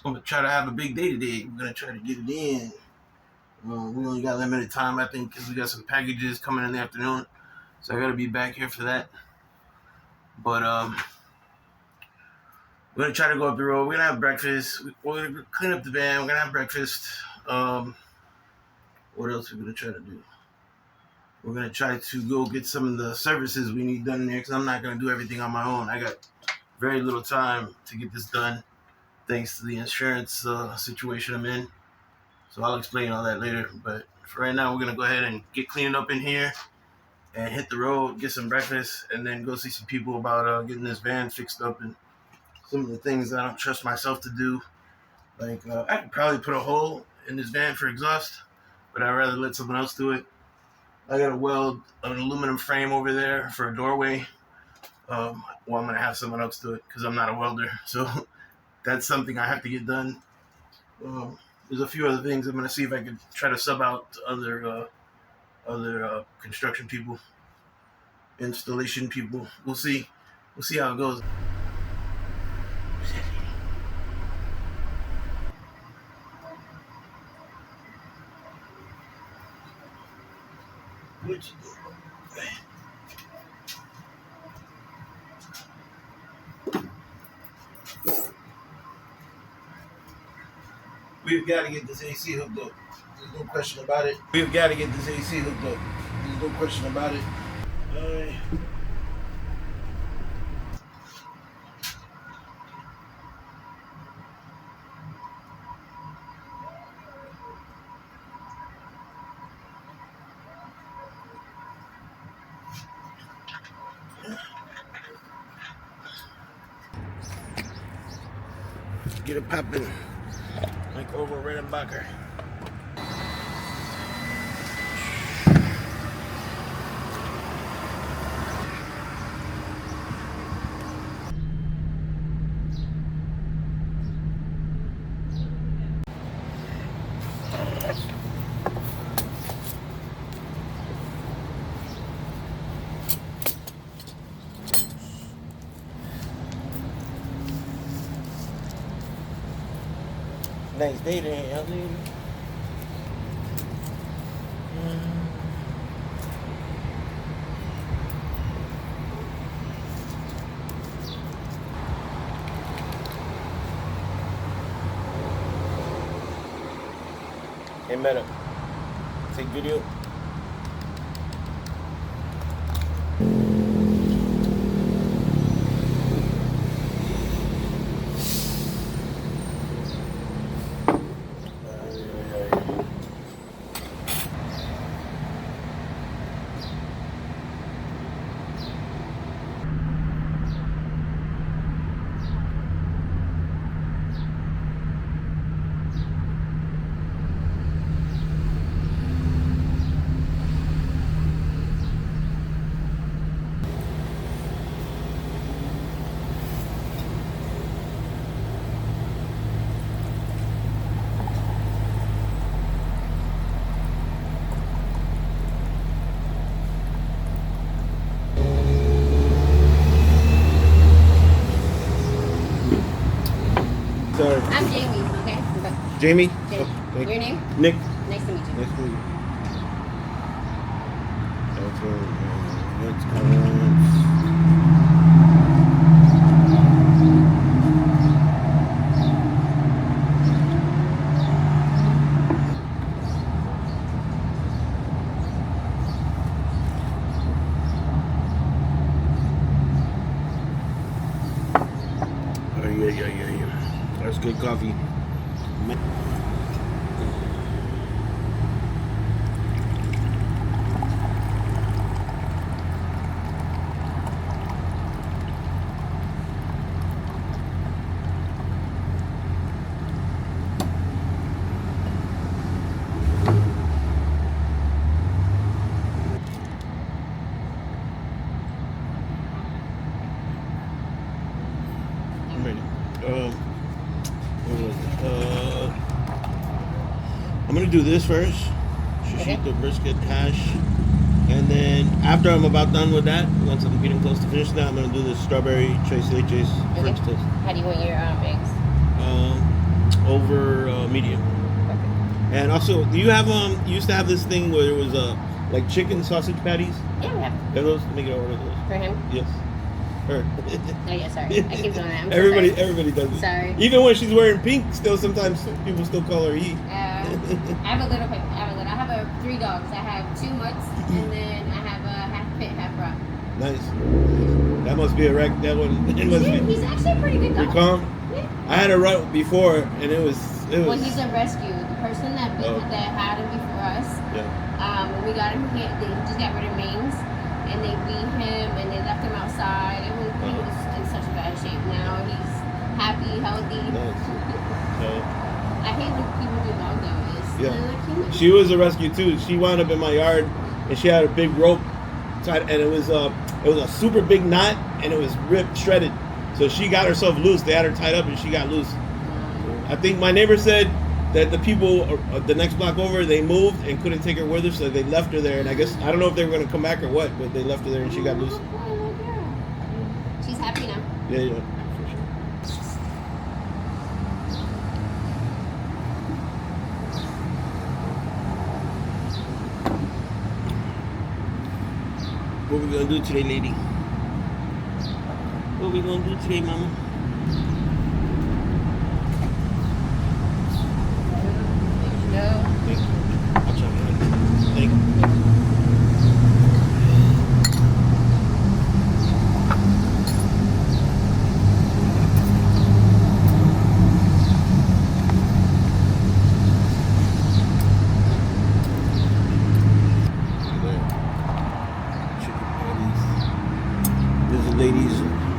I'm gonna try to have a big day today. We're gonna try to get it in. We only got limited time, I think, because we got some packages coming in the afternoon, so I gotta be back here for that. But we're gonna try to go up the road. We're gonna have breakfast. We're gonna clean up the van. We're gonna have breakfast. Um, what else are we gonna try to do? We're gonna try to go get some of the services we need done in there because I'm not gonna do everything on my own. I got very little time to get this done, thanks to the insurance situation I'm in. So I'll explain all that later. But for right now, we're gonna go ahead and get cleaned up in here and hit the road, get some breakfast, and then go see some people about getting this van fixed up and some of the things I don't trust myself to do. Like I could probably put a hole in this van for exhaust, but I'd rather let someone else do it. I got to weld an aluminum frame over there for a doorway. Well, I'm gonna have someone else do it because I'm not a welder. So that's something I have to get done. There's a few other things I'm gonna see if I can try to sub out to other construction people, installation people. We'll see. We'll see how it goes. What you doing? We've got to get this AC hooked up. There's no question about it. We've got to get this AC hooked up. There's no question about it. Alright. Get it popping like over Redenbacher. Nice day there, young lady. Hey, Meta, take video. Sorry. I'm Jamie, okay? Jamie? Jamie. Oh, Your name? Nick. Nice to meet you. Nice to meet you. Let's go. Oh, yeah. That's good coffee. I'm ready. I'm gonna do this first. Shishito brisket hash. And then after I'm about done with that, once I'm getting close to finish that, I'm gonna do the strawberry tres leches French toast. How do you want your eggs? over medium. And also, do you have you used to have this thing where it was like chicken sausage patties? Yeah, we have. Have those? Let me get order those. For him? Yes. Her. Oh yeah, sorry. I keep doing that. I'm so Everybody does it. Sorry. Even when she's wearing pink, still sometimes people still call her E. I have a little. I have 3 dogs. I have 2 mutts, and then I have a half pit, half rock. Nice. That must be a wreck. That one. It must be. He's actually a pretty good dog. You're calm? Yeah. I had a rut before, and it was. Well, he's a rescue. The person that had him before us. Yeah. When we got him, they just got rid of mange, and they beat him, and they left him outside. He was in such bad shape. Now he's happy, healthy. Nice. I hate when people do dog though. Yeah. She was a rescue too. She wound up in my yard, and she had a big rope tied, and it was a super big knot, and it was ripped, shredded. So she got herself loose. They had her tied up, and she got loose. I think my neighbor said that the people the next block over, they moved and couldn't take her with her, so they left her there. And I guess I don't know if they were going to come back or what, but they left her there and she got loose. She's happy now. Yeah. What we gonna do today, lady? What we gonna do today, mama? No. Thank you. I'll chop it. Thank you.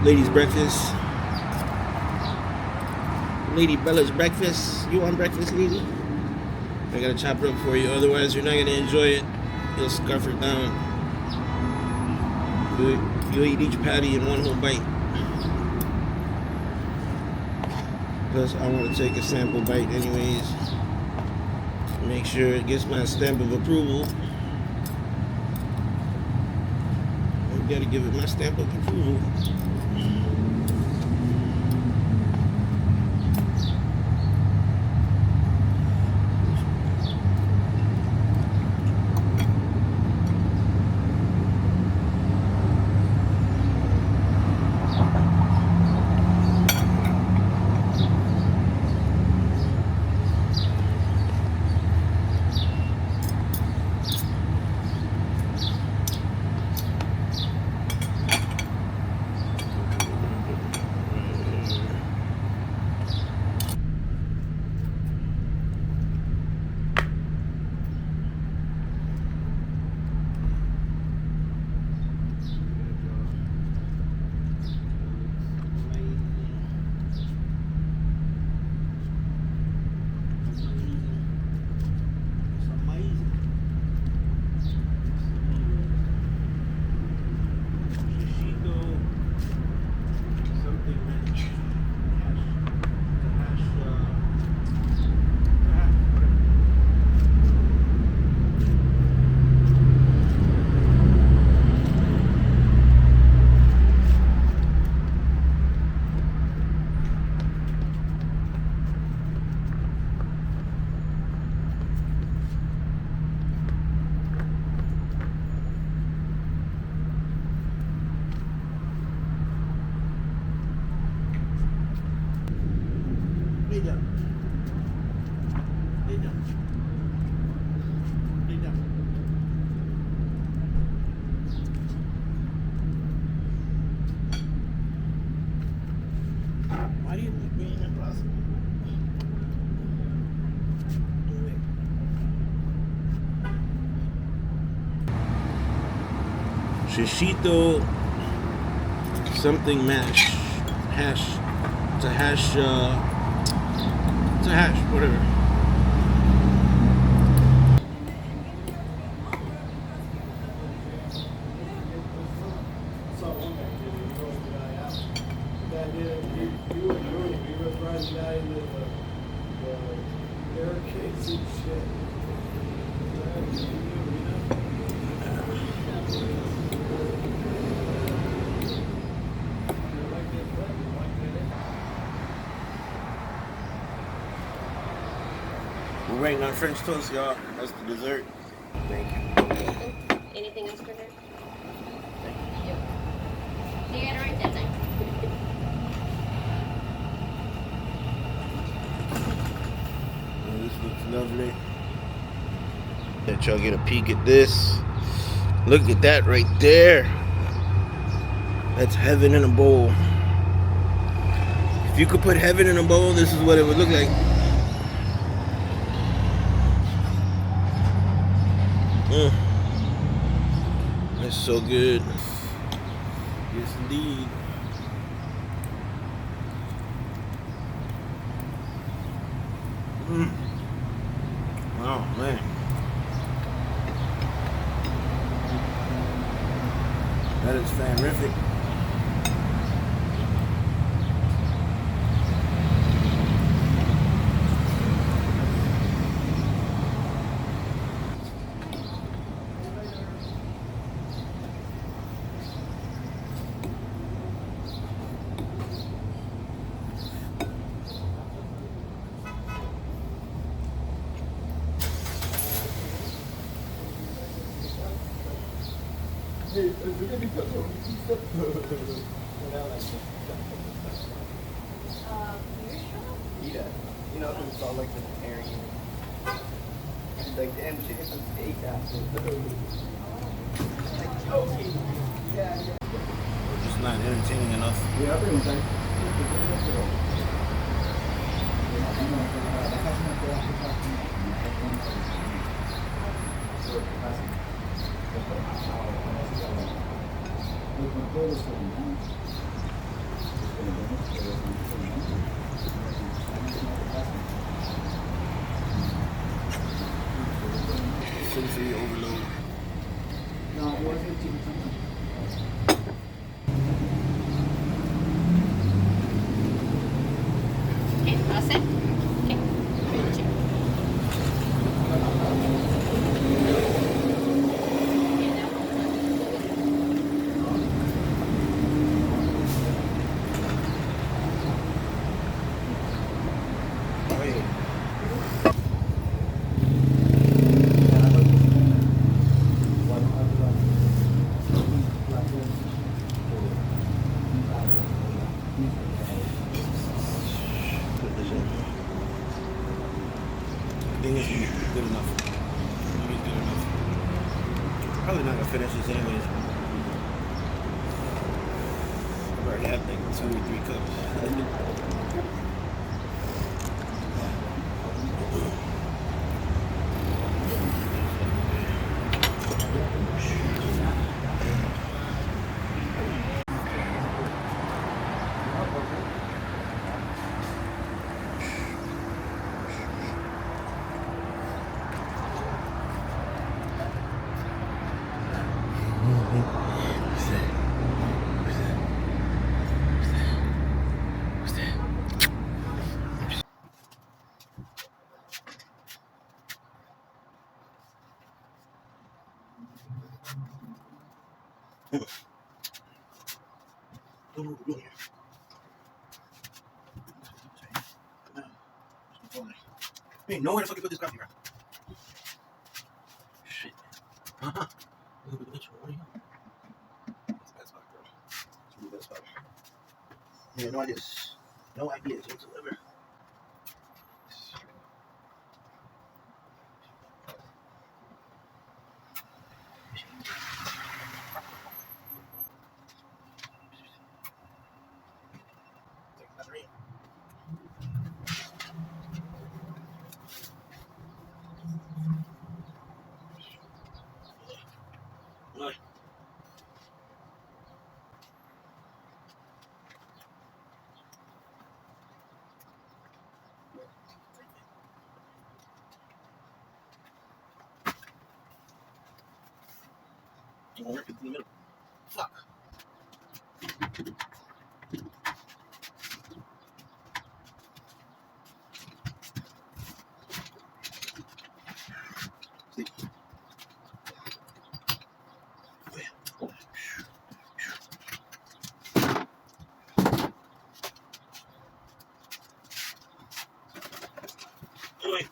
Ladies' breakfast. Lady Bella's breakfast. You want breakfast, lady? I gotta chop it up for you, otherwise you're not gonna enjoy it. You'll scarf it down. You'll eat each patty in one whole bite. Plus, I want to take a sample bite anyways. Make sure it gets my stamp of approval. I gotta give it my stamp of approval. Lay down. Lay down. Lay down. Why do you keep being impossible? Shishito something mash. Hash. It's a hash, whatever. We're waiting on French toast, y'all. That's the dessert. Thank you. Anything else for her? Yep. You got it right that time. Oh, this looks lovely. Let y'all get a peek at this. Look at that right there. That's heaven in a bowl. If you could put heaven in a bowl, this is what it would look like. That's so good. Yes, indeed. Oh, man. That is fantastic. Yeah, you know, it's all like vegetarian. She's like, damn, she get some steak after. Like, joking. Yeah. We're just not entertaining enough. Yeah, I think Sensory overload. no, it wasn't too much. Okay, all set? Okay. Ready to check. Put this in. I think this is good enough. I think it's good enough. Probably not gonna finish this anyways. I've already had like 2 or 3 cups. Hey, nowhere to fucking put this coffee, bro. Shit. That's the best spot, bro. It's really the best spot. Yeah, no ideas. No ideas whatsoever. It won't work, it's in the middle. Fuck. See? Wait.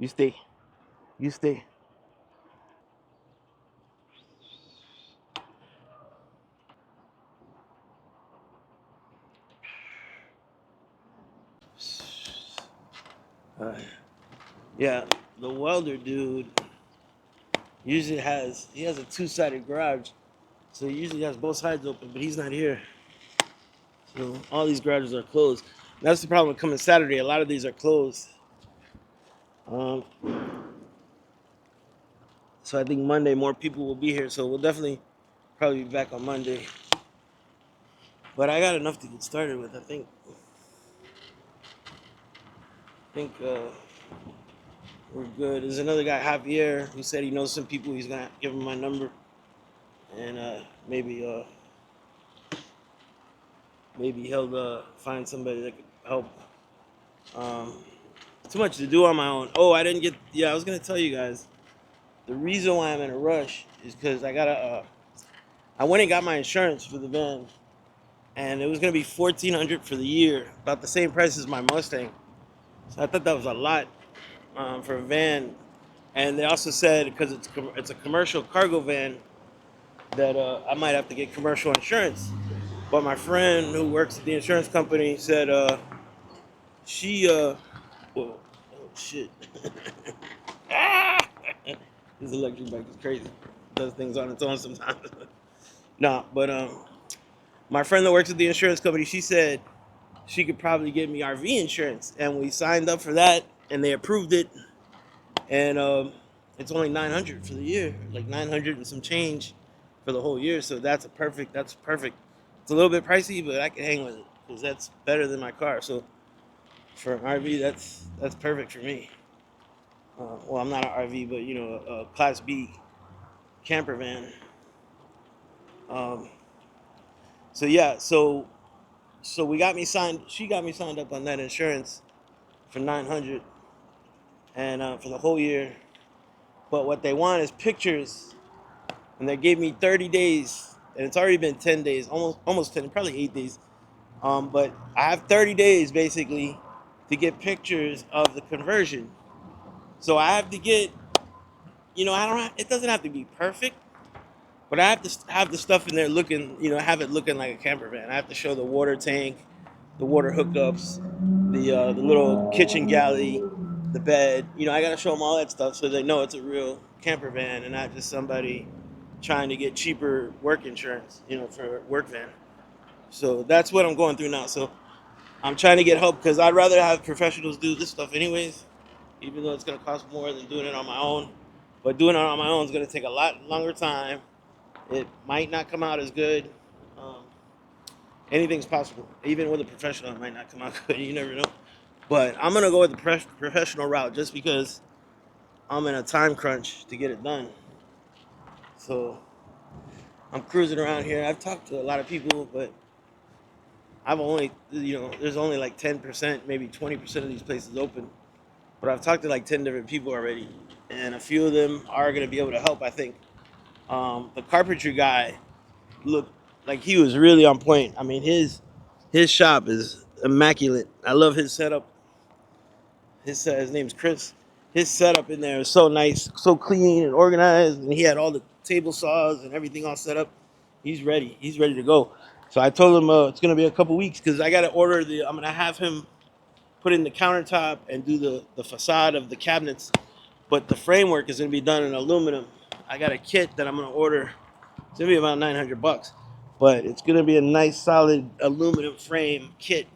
You stay. You stay. Yeah, the welder dude usually has a two-sided garage, so he usually has both sides open, but he's not here. So all these garages are closed. That's the problem with coming Saturday. A lot of these are closed. Um, so I think Monday more people will be here. So we'll definitely probably be back on Monday. But I got enough to get started with. I think we're good. There's another guy, Javier, who said he knows some people. He's gonna give him my number, and maybe he'll find somebody that could help. Um, too much to do on my own. Oh, I didn't get. Yeah, I was gonna tell you guys. The reason why I'm in a rush is because I went and got my insurance for the van, and it was gonna be $1,400 for the year, about the same price as my Mustang. So I thought that was a lot for a van. And they also said because it's a commercial cargo van that I might have to get commercial insurance. But my friend who works at the insurance company said she whoa, oh shit. This electric bike is crazy. It does things on its own sometimes. No, but my friend that works at the insurance company, she said she could probably get me RV insurance, and we signed up for that, and they approved it, and it's only $900 for the year, like 900 and some change for the whole year. So that's perfect. It's a little bit pricey, but I can hang with it because that's better than my car. So for an RV, that's perfect for me. Well, I'm not an RV, but a Class B camper van. Um, so yeah, so we got me signed. She got me signed up on that insurance for 900, and for the whole year. But what they want is pictures, and they gave me 30 days, and it's already been 10 days, almost 10, probably 8 days. But I have 30 days basically to get pictures of the conversion. So I have to get, I don't. It doesn't have to be perfect, but I have to have the stuff in there looking, have it looking like a camper van. I have to show the water tank, the water hookups, the little kitchen galley, the bed. I gotta show them all that stuff so they know it's a real camper van and not just somebody trying to get cheaper work insurance, for a work van. So that's what I'm going through now. So I'm trying to get help because I'd rather have professionals do this stuff anyways, even though it's gonna cost more than doing it on my own. But doing it on my own is gonna take a lot longer time. It might not come out as good. Um, Anything's possible. Even with a professional, it might not come out good. You never know. But I'm gonna go with the professional route just because I'm in a time crunch to get it done. So I'm cruising around here. I've talked to a lot of people, but I've only, there's only like 10%, maybe 20% of these places open. But I've talked to like 10 different people already, and a few of them are gonna be able to help. I think the carpentry guy looked like he was really on point. I mean, his shop is immaculate. I love his setup. His name's Chris. His setup in there is so nice, so clean and organized, and he had all the table saws and everything all set up. He's ready. He's ready to go. So I told him it's gonna be a couple weeks because I gotta order the. I'm gonna have him put in the countertop and do the facade of the cabinets, but the framework is gonna be done in aluminum. I got a kit that I'm gonna order. It's gonna be about $900, but it's gonna be a nice solid aluminum frame kit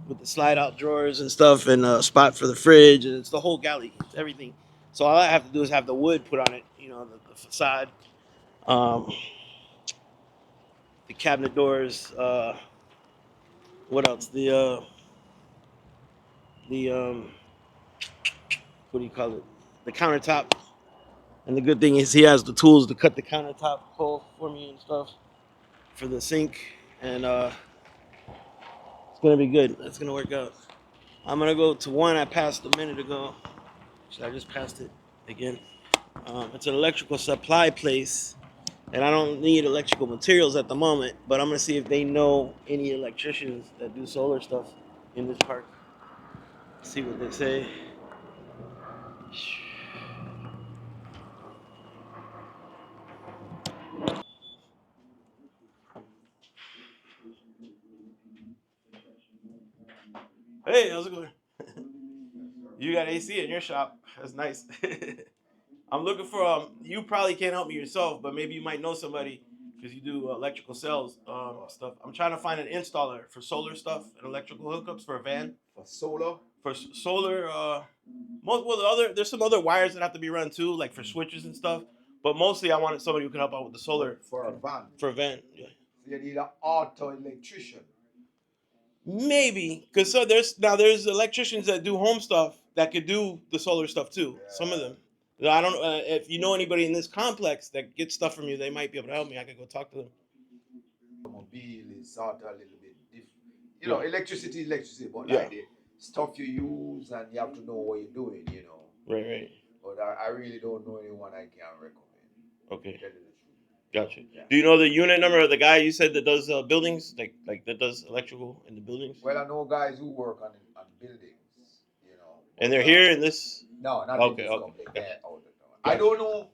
with the slide out drawers and stuff and a spot for the fridge, and it's the whole galley. It's everything. So all I have to do is have the wood put on it, the facade, um, the cabinet doors. What else? The what do you call it? The countertop. And the good thing is he has the tools to cut the countertop hole for me and stuff for the sink, and it's gonna be good. It's gonna work out. I'm gonna go to one I passed a minute ago. Actually, I just passed it again. It's an electrical supply place, and I don't need electrical materials at the moment, but I'm gonna see if they know any electricians that do solar stuff in this park. See what they say. Hey, how's it going? You got AC in your shop. That's nice. I'm looking for you probably can't help me yourself, but maybe you might know somebody because you do electrical sales stuff. I'm trying to find an installer for solar stuff and electrical hookups for a van. For solar? For solar, there's some other wires that have to be run too, like for switches and stuff. But mostly, I wanted somebody who could help out with the solar For a van. for a van. Yeah. So you need an auto electrician. Maybe because there's electricians that do home stuff that could do the solar stuff too. Yeah. Some of them. I don't know if you know anybody in this complex that gets stuff from you. They might be able to help me. I could go talk to them. Automobile is sort of a little bit different. You know, electricity is electricity, but Yeah. like the stuff you use and you have to know what you're doing, you know. Right. But I really don't know anyone I can recommend. Okay. Tell you the truth. Gotcha. Yeah. Do you know the unit number of the guy you said that does buildings, like that does electrical in the buildings? Well, I know guys who work on buildings, you know. And they're here in this. No, not Okay, in this okay. company. Gotcha. Yeah, out the door. I don't know.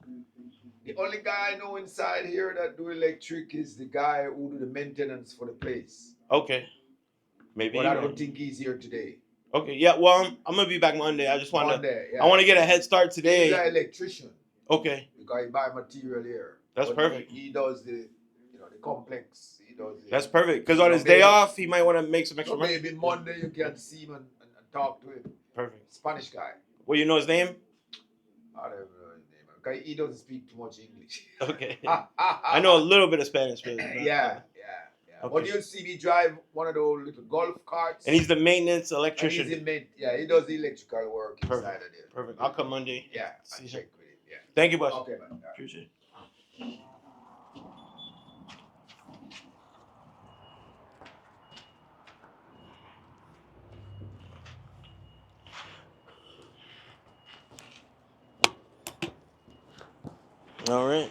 The only guy I know inside here that do electric is the guy who do the maintenance for the place. Okay. Maybe. But I don't think he's here today. Okay. Yeah. Well, I'm gonna be back Monday. I just want to. Monday, yeah. I want to get a head start He's today. an electrician Okay. because he buy material here. That's But perfect. He does the complex. He does. That's perfect. Because on his maybe- day off, he might want to make some extra So money. maybe Monday you can see him and talk to him. Perfect. Spanish guy. Well, you know his name? I don't know his name because he doesn't speak too much English. Okay. I know a little bit of Spanish, but Yeah. Okay. But you'll see me drive one of those little golf carts. And he's the maintenance And electrician. he does the electrical work inside of there. Perfect. I'll come Monday. Yeah, See I'll you. check with it. Yeah. Thank you, boss. Okay, man. All right. Appreciate it. All right.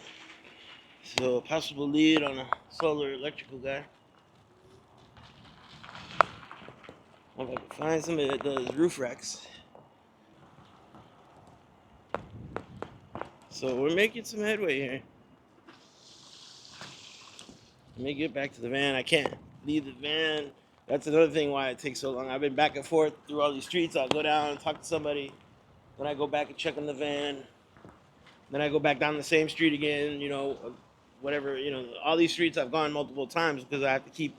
So, possible lead on a solar electrical guy. If I can find somebody that does roof racks. So, we're making some headway here. Let me get back to the van. I can't leave the van. That's another thing why it takes so long. I've been back and forth through all these streets. I'll go down and talk to somebody. Then I go back and check on the van. Then I go back down the same street again, whatever, all these streets I've gone multiple times because I have to keep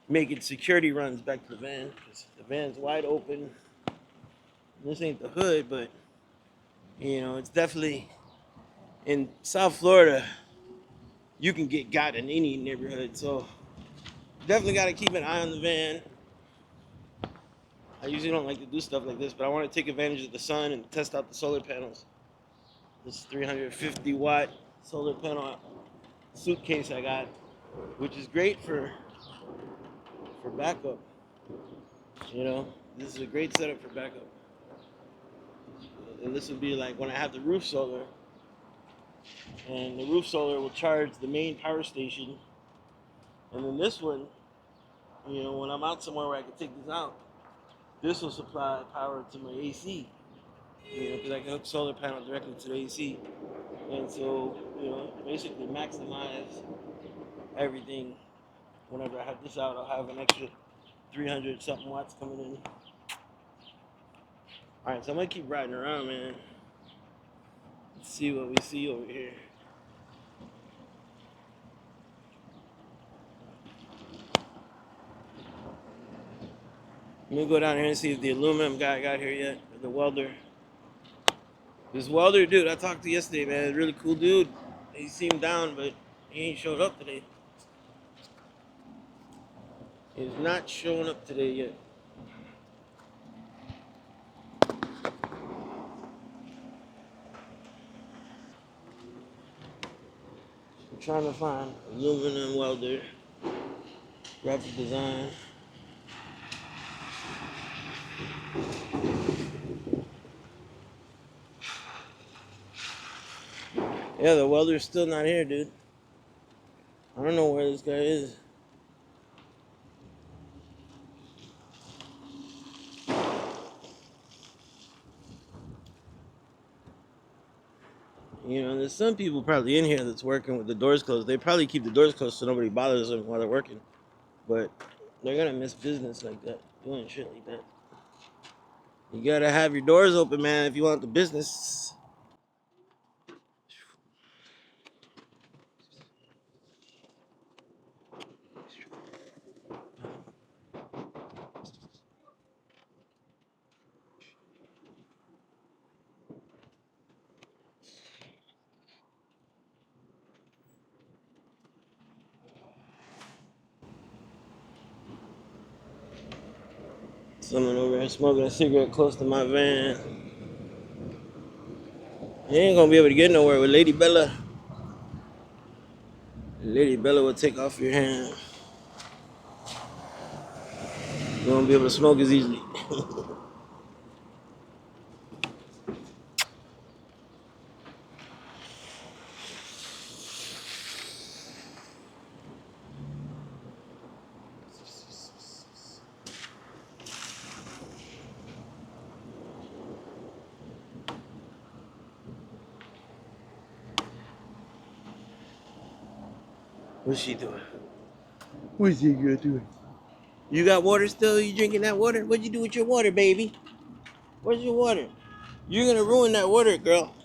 making security runs back to the van because the van's wide open. This ain't the hood, but, it's definitely in South Florida, you can get got in any neighborhood. So definitely got to keep an eye on the van. I usually don't like to do stuff like this, but I want to take advantage of the sun and test out the solar panels. This 350 watt solar panel suitcase I got, which is great for backup. This is a great setup for backup. And this would be like when I have the roof solar, and the roof solar will charge the main power station. And then this one, when I'm out somewhere where I can take this out, this will supply power to my AC. Because I can hook solar panel directly to the AC. And so, basically maximize everything. Whenever I have this out, I'll have an extra 300 something watts coming in. All right, so I'm gonna keep riding around, man. Let's see what we see over here. Let me go down here and see if the aluminum guy got here yet, or the welder. This welder dude I talked to yesterday, man, really cool dude. He seemed down, but he ain't showed up today. He's not showing up today yet. I'm trying to find aluminum welder, graphic design. Yeah, the welder's still not here, dude. I don't know where this guy is. You know, there's some people probably in here that's working with the doors closed. They probably keep the doors closed so nobody bothers them while they're working. But they're gonna miss business like that, doing shit like that. You gotta have your doors open, man, if you want the business. Someone over here smoking a cigarette close to my van. You ain't gonna be able to get nowhere with Lady Bella. Lady Bella will take off your hand. You won't be able to smoke as easily. What's she doing? What's she girl doing? You got water still? You drinking that water? What'd you do with your water, baby? Where's your water? You're gonna ruin that water, girl.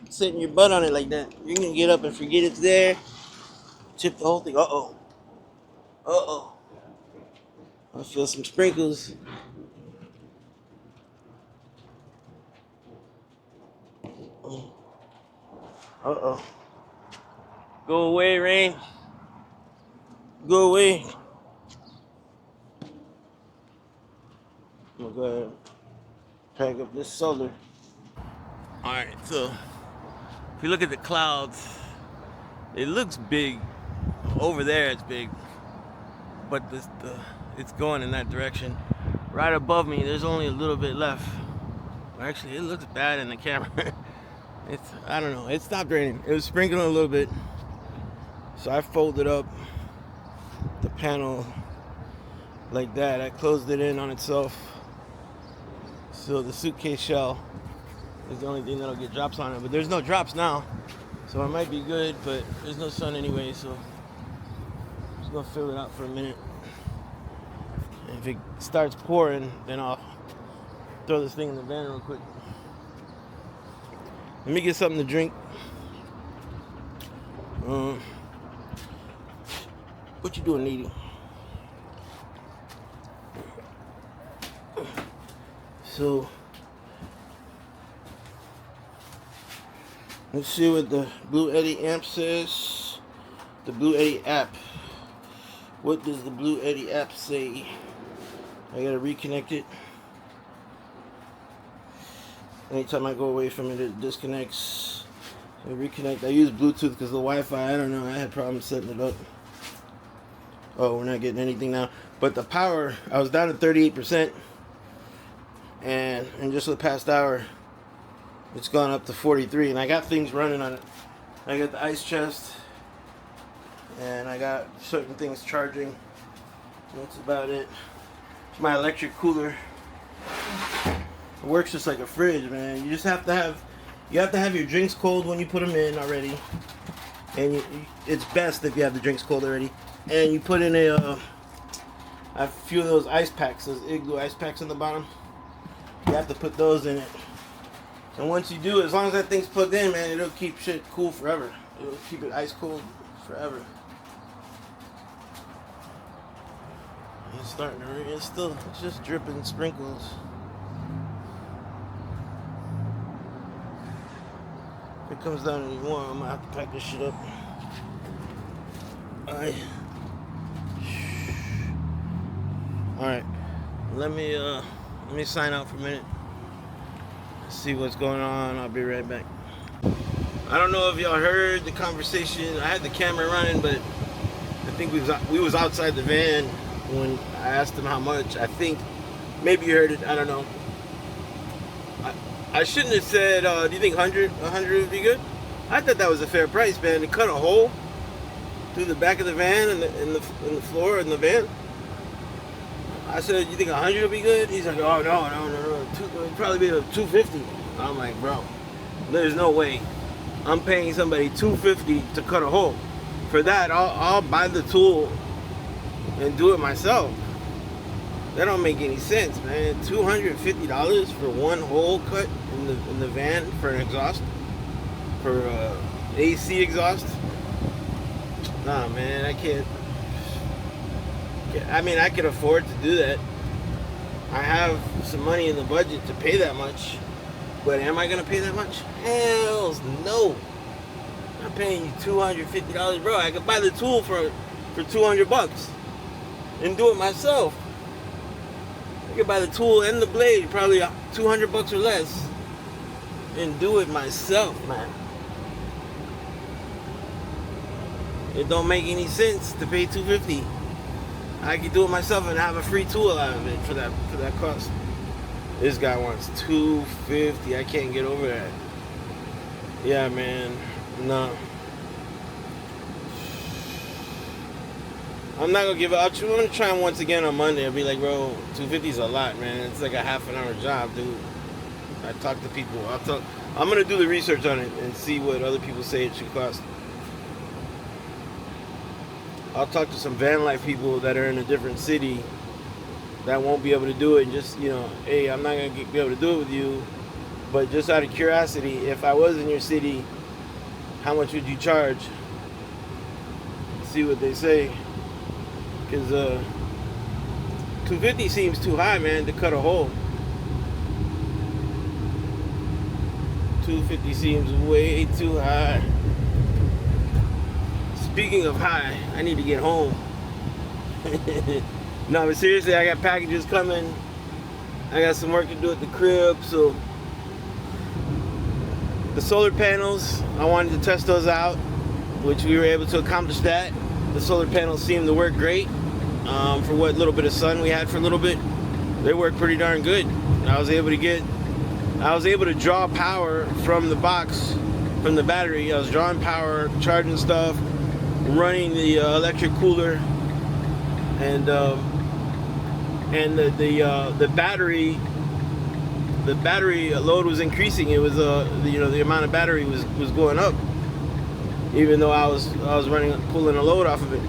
Setting your butt on it like that. You're gonna get up and forget it's there. Chip the whole thing. Uh-oh. Uh-oh. I feel some sprinkles. Uh-oh. Go away, Rain. Go away. I'm gonna go ahead and pack up this solar. Alright, so if you look at the clouds, it looks big. Over there it's big. But it's going in that direction. Right above me, there's only a little bit left. Actually, it looks bad in the camera. I don't know, it stopped raining. It was sprinkling a little bit. So I folded up the panel like that. I closed it in on itself. So the suitcase shell is the only thing that'll get drops on it. But there's no drops now. So it might be good, but there's no sun anyway, so I'm just gonna fill it out for a minute. And if it starts pouring, then I'll throw this thing in the van real quick. Let me get something to drink. What you doing, Needy? So let's see what the Blue Eddy amp says. The Blue Eddy app. What does the Blue Eddy app say? I gotta reconnect it. Anytime I go away from it, it disconnects. So reconnect. I use Bluetooth because the Wi-Fi, I don't know, I had problems setting it up. Oh, we're not getting anything now. But the power, I was down to 38%. And in just the past hour, it's gone up to 43. And I got things running on it. I got the ice chest. And I got certain things charging. That's about it. It's my electric cooler. It works just like a fridge, man. You just have to have, your drinks cold when you put them in already. And it's best if you have the drinks cold already. And you put in a few of those ice packs, those Igloo ice packs on the bottom. You have to put those in it. And once you do it, as long as that thing's plugged in, man, it'll keep shit cool forever. It'll keep it ice cold forever. It's starting to rain. It's just dripping sprinkles. If it comes down anymore, I'm gonna have to pack this shit up. Alright. Let me sign out for a minute. See what's going on. I'll be right back. I don't know if y'all heard the conversation. I had the camera running, but I think we was outside the van when I asked him how much. I think maybe you heard it. I don't know. I shouldn't have said. Do you think 100 would be good? I thought that was a fair price, man. To cut a hole through the back of the van and in the floor in the van. I said, you think 100 would be good? He's like, oh no. It'd probably be a 250. I'm like, bro, there's no way. I'm paying somebody $250 to cut a hole. For that, I'll buy the tool and do it myself. That don't make any sense, man. $250 for one hole cut in the van for an exhaust, for AC exhaust. Nah, man, I can't. I mean, I can afford to do that. I have some money in the budget to pay that much, but am I gonna pay that much? Hell no. I'm paying you $250, bro. I could buy the tool for $200 and do it myself. I could buy the tool and the blade, probably $200 or less, and do it myself, man. It don't make any sense to pay $250. I could do it myself and have a free tool out of it for that cost. This guy wants $250. I can't get over that. Yeah, man. No. I'm not gonna give up. I'm gonna try him once again on Monday. I'll be like, bro, $250 is a lot, man. It's like a half an hour job, dude. I talk to people. I'm gonna do the research on it and see what other people say it should cost. I'll talk to some van life people that are in a different city that won't be able to do it. And just, hey, I'm not gonna be able to do it with you, but just out of curiosity, if I was in your city, how much would you charge? See what they say. Because $250 seems too high, man, to cut a hole. $250 seems way too high. Speaking of high, I need to get home. No, but seriously, I got packages coming. I got some work to do at the crib, so the solar panels, I wanted to test those out, which we were able to accomplish that. The solar panels seemed to work great. For what little bit of sun we had for a little bit, they worked pretty darn good. I was able to draw power from the box, from the battery. I was drawing power, charging stuff, running the electric cooler, and the battery load was increasing. It was the amount of battery was going up, even though I was pulling a load off of it.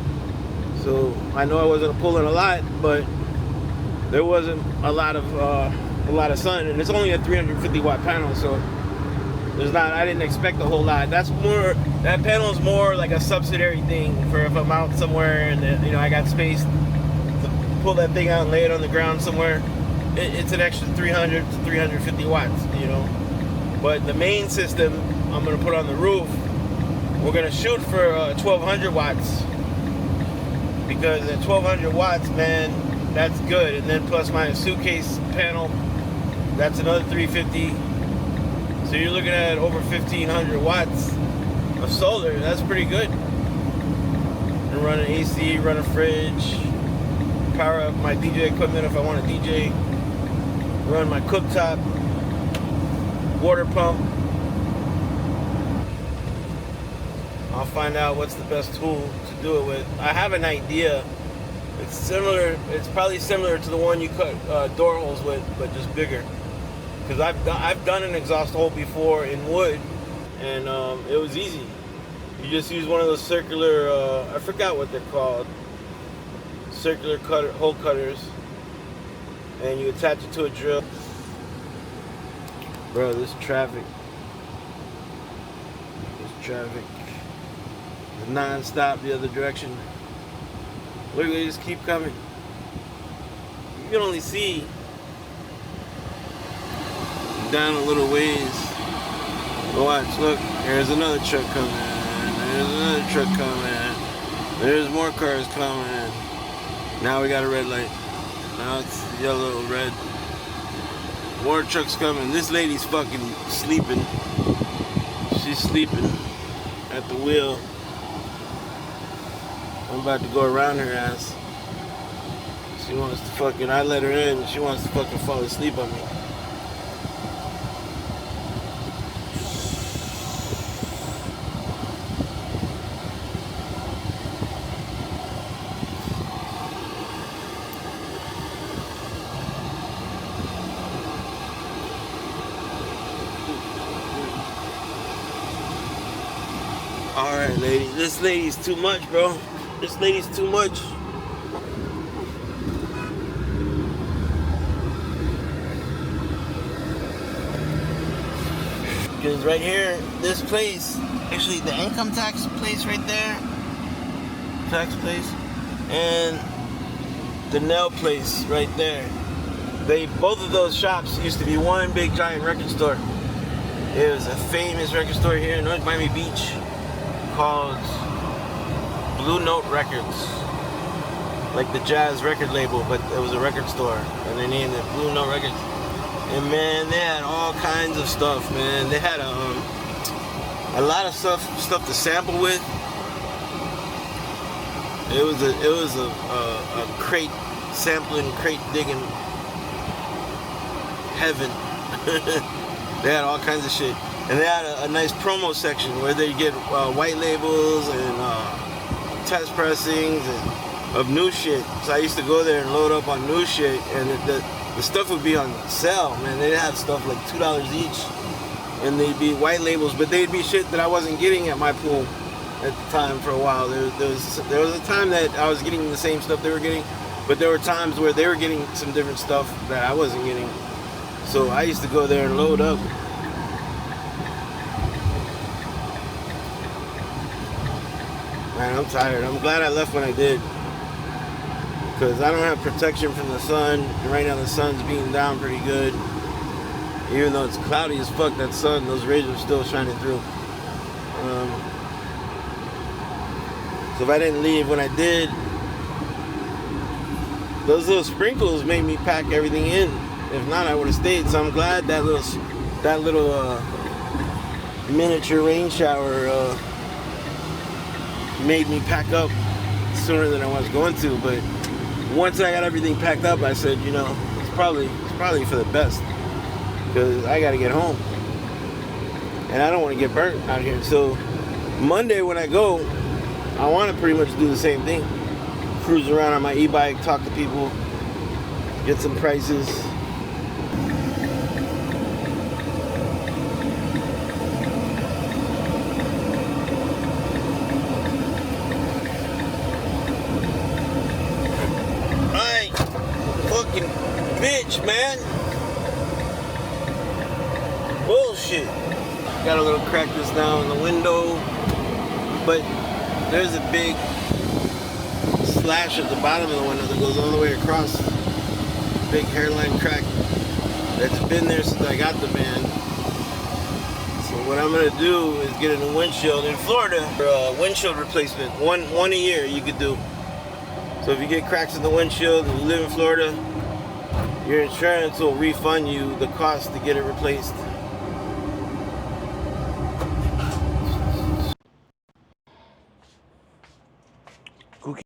So I know I wasn't pulling a lot, but there wasn't a lot of sun, and it's only a 350 watt panel, so I didn't expect a whole lot. That panel is more like a subsidiary thing for if I'm out somewhere and I got space to pull that thing out and lay it on the ground somewhere. It's an extra 300 to 350 watts, But the main system I'm gonna put on the roof, we're gonna shoot for 1200 watts. Because at 1200 watts, man, that's good. And then plus my suitcase panel, that's another 350. So you're looking at over 1500 watts of solar. That's pretty good. And run an AC, run a fridge, power up my DJ equipment if I want to DJ, run my cooktop, water pump. I'll find out what's the best tool to do it with. I have an idea. It's probably similar to the one you cut door holes with, but just bigger. Because I've done an exhaust hole before in wood, and it was easy. You just use one of those circular, I forgot what they're called, circular hole cutters, and you attach it to a drill. Bro, this traffic is non-stop the other direction. Look, they just keep coming. You can only see down a little ways. Watch, look, there's another truck coming. There's another truck coming. There's more cars coming. Now we got a red light. Now it's yellow, red. More trucks coming. This lady's fucking sleeping. She's sleeping at the wheel. I'm about to go around her ass. She wants to fucking, I let her in. She wants to fucking fall asleep on me. Alright, lady. This lady's too much, bro. This lady's too much. Because right here, this place, actually the income tax place right there, tax place, and the nail place right there. Both of those shops used to be one big giant record store. It was a famous record store here in North Miami Beach called Blue Note Records. Like the jazz record label, but it was a record store. And they named it Blue Note Records. And man, they had all kinds of stuff, man. They had a lot of stuff to sample with. It was a crate sampling, crate digging heaven. They had all kinds of shit, and they had a nice promo section where they get white labels and test pressings and of new shit. So I used to go there and load up on new shit, and the stuff would be on sale, man. They'd have stuff like $2 each, and they'd be white labels, but they'd be shit that I wasn't getting at my pool at the time for a while. There was a time that I was getting the same stuff they were getting, but there were times where they were getting some different stuff that I wasn't getting. So I used to go there and load up. Man, I'm tired. I'm glad I left when I did, because I don't have protection from the sun. And right now the sun's beating down pretty good. Even though it's cloudy as fuck, that sun, those rays are still shining through. So if I didn't leave when I did, those little sprinkles made me pack everything in. If not, I would have stayed. So I'm glad that little miniature rain shower made me pack up sooner than I was going to. But once I got everything packed up, I said, you know, it's probably for the best, because I got to get home, and I don't want to get burnt out here. So Monday when I go, I want to pretty much do the same thing. Cruise around on my e-bike, talk to people, get some prices. Alright, fucking bitch, man. Bullshit. Got a little crack just now in the window, but there's a big slash at the bottom of the window that goes all the way across. Big hairline crack that's been there since I got the van. So what I'm gonna do is get a new windshield in Florida for a windshield replacement. One a year you could do. So if you get cracks in the windshield and you live in Florida, your insurance will refund you the cost to get it replaced. Cookie.